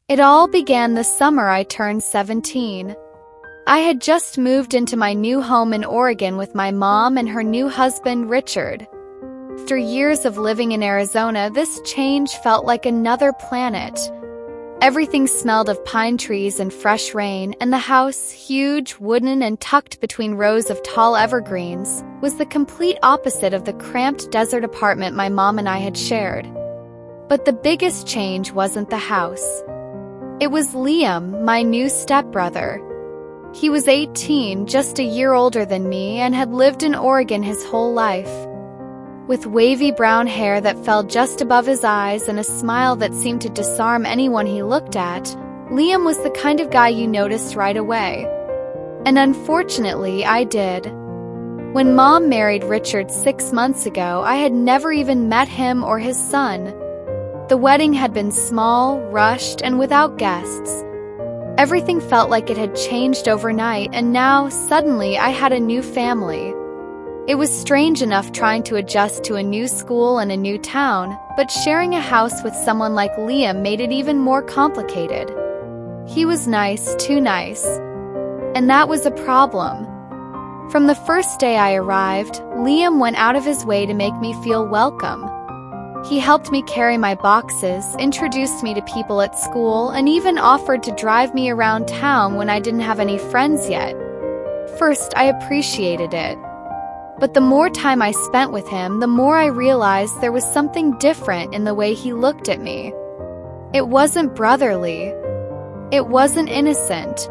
It all began the summer I turned 17. I had just moved into my new home in Oregon with my mom and her new husband, Richard. After years of living in Arizona, this change felt like another planet. Everything smelled of pine trees and fresh rain, and the house, huge, wooden, and tucked between rows of tall evergreens, was the complete opposite of the cramped desert apartment my mom and I had shared. But the biggest change wasn't the house. It was Liam, my new stepbrother. He was 18, just a year older than me, and had lived in Oregon his whole life. With wavy brown hair that fell just above his eyes and a smile that seemed to disarm anyone he looked at, Liam was the kind of guy you noticed right away. And unfortunately, I did. When Mom married Richard 6 months ago, I had never even met him or his son. The wedding had been small, rushed, and without guests. Everything felt like it had changed overnight, and now, suddenly, I had a new family. It was strange enough trying to adjust to a new school and a new town, but sharing a house with someone like Liam made it even more complicated. He was nice, too nice. And that was a problem. From the first day I arrived, Liam went out of his way to make me feel welcome. He helped me carry my boxes, introduced me to people at school, and even offered to drive me around town when I didn't have any friends yet. First, I appreciated it. But the more time I spent with him, the more I realized there was something different in the way he looked at me. It wasn't brotherly. It wasn't innocent.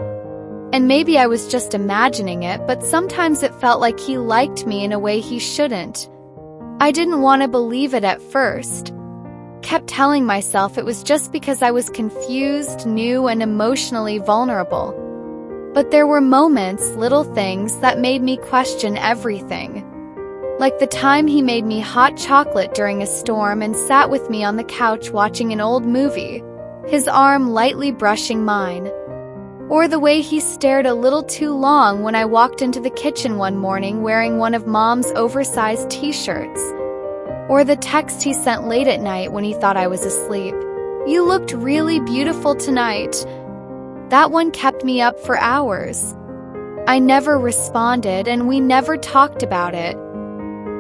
And maybe I was just imagining it, but sometimes it felt like he liked me in a way he shouldn't. I didn't want to believe it at first. Kept telling myself it was just because I was confused, new, and emotionally vulnerable. But there were moments, little things, that made me question everything. Like the time he made me hot chocolate during a storm and sat with me on the couch watching an old movie, his arm lightly brushing mine. Or the way he stared a little too long when I walked into the kitchen one morning wearing one of Mom's oversized t-shirts. Or the text he sent late at night when he thought I was asleep. "You looked really beautiful tonight." That one kept me up for hours. I never responded, and we never talked about it.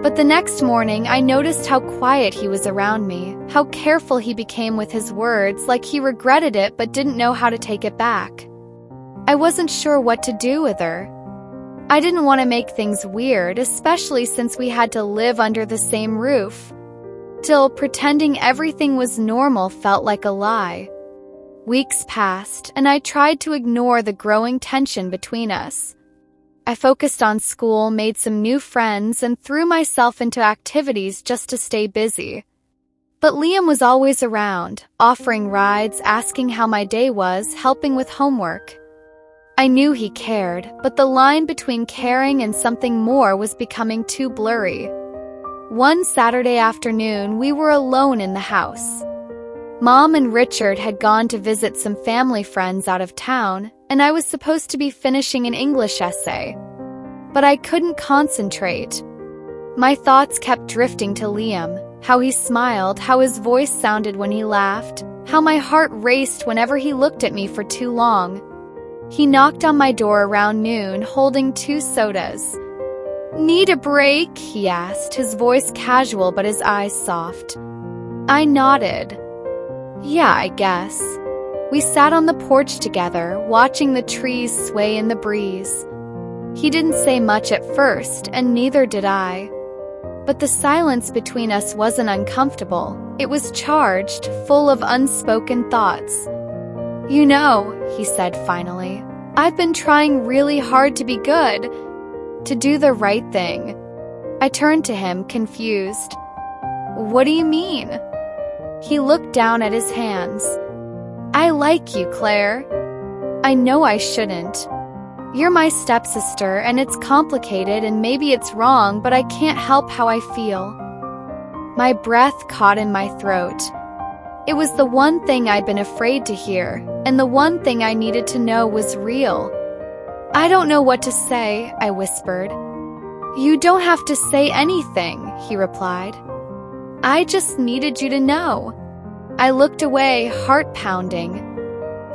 But the next morning, I noticed how quiet he was around me, how careful he became with his words, like he regretted it but didn't know how to take it back. I wasn't sure what to do with her. I didn't want to make things weird, especially since we had to live under the same roof. Still, pretending everything was normal felt like a lie. Weeks passed, and I tried to ignore the growing tension between us. I focused on school, made some new friends, and threw myself into activities just to stay busy. But Liam was always around, offering rides, asking how my day was, helping with homework. I knew he cared, but the line between caring and something more was becoming too blurry. One Saturday afternoon, we were alone in the house. Mom and Richard had gone to visit some family friends out of town, and I was supposed to be finishing an English essay. But I couldn't concentrate. My thoughts kept drifting to Liam, how he smiled, how his voice sounded when he laughed, how my heart raced whenever he looked at me for too long. He knocked on my door around noon, holding 2 sodas. "Need a break?" he asked, his voice casual but his eyes soft. I nodded. "Yeah, I guess." We sat on the porch together, watching the trees sway in the breeze. He didn't say much at first, and neither did I. But the silence between us wasn't uncomfortable. It was charged, full of unspoken thoughts. "You know," he said finally, "I've been trying really hard to be good, to do the right thing." I turned to him, confused. "What do you mean?" He looked down at his hands. "I like you, Claire." "I know I shouldn't. You're my stepsister, and it's complicated and maybe it's wrong, but I can't help how I feel." My breath caught in my throat. It was the one thing I'd been afraid to hear, and the one thing I needed to know was real. "I don't know what to say," I whispered. "You don't have to say anything," he replied. "I just needed you to know." I looked away, heart pounding.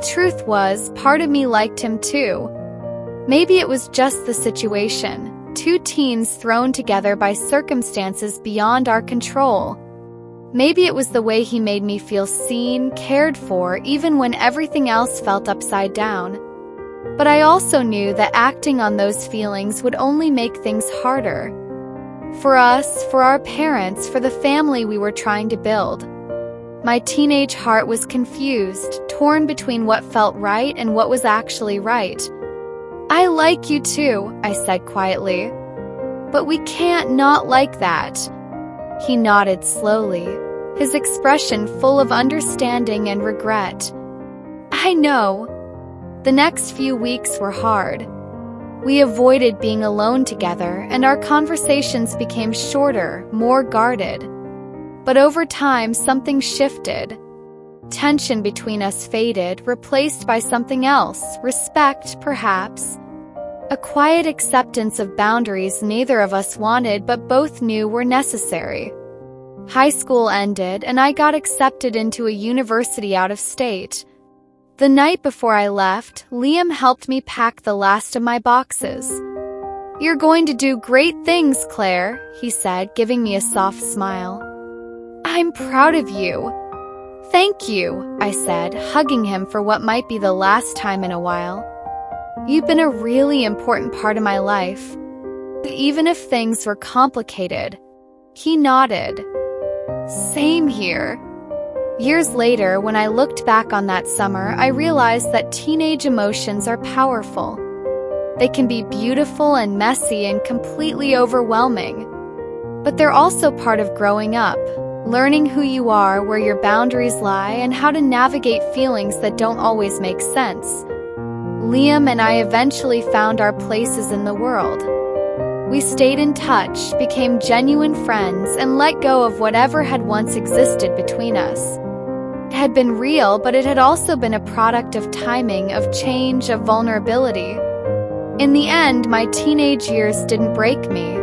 truth was, part of me liked him too. Maybe it was just the situation, two teens thrown together by circumstances beyond our control. Maybe it was the way he made me feel seen, cared for, even when everything else felt upside down. But I also knew that acting on those feelings would only make things harder. For us, for our parents, for the family we were trying to build. My teenage heart was confused, torn between what felt right and what was actually right. "I like you too," I said quietly. "But we can't not like that." He nodded slowly, his expression full of understanding and regret. "I know." The next few weeks were hard. We avoided being alone together, and our conversations became shorter, more guarded. But over time, something shifted. Tension between us faded, replaced by something else, respect, perhaps. A quiet acceptance of boundaries neither of us wanted but both knew were necessary. High school ended, and I got accepted into a university out of state. The night before I left, Liam helped me pack the last of my boxes. "You're going to do great things, Claire," he said, giving me a soft smile. "I'm proud of you." "Thank you," I said, hugging him for what might be the last time in a while. "You've been a really important part of my life, even if things were complicated." He nodded. "Same here." Years later, when I looked back on that summer, I realized that teenage emotions are powerful. They can be beautiful and messy and completely overwhelming. But they're also part of growing up, learning who you are, where your boundaries lie, and how to navigate feelings that don't always make sense. Liam and I eventually found our places in the world. We stayed in touch, became genuine friends, and let go of whatever had once existed between us. It had been real, but it had also been a product of timing, of change, of vulnerability. In the end, my teenage years didn't break me.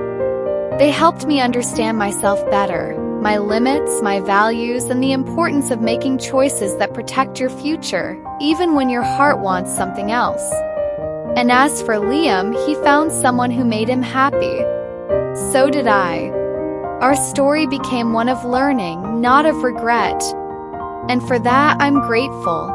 They helped me understand myself better, my limits, my values, and the importance of making choices that protect your future, even when your heart wants something else. And as for Liam, he found someone who made him happy. So did I. Our story became one of learning, not of regret. And for that, I'm grateful.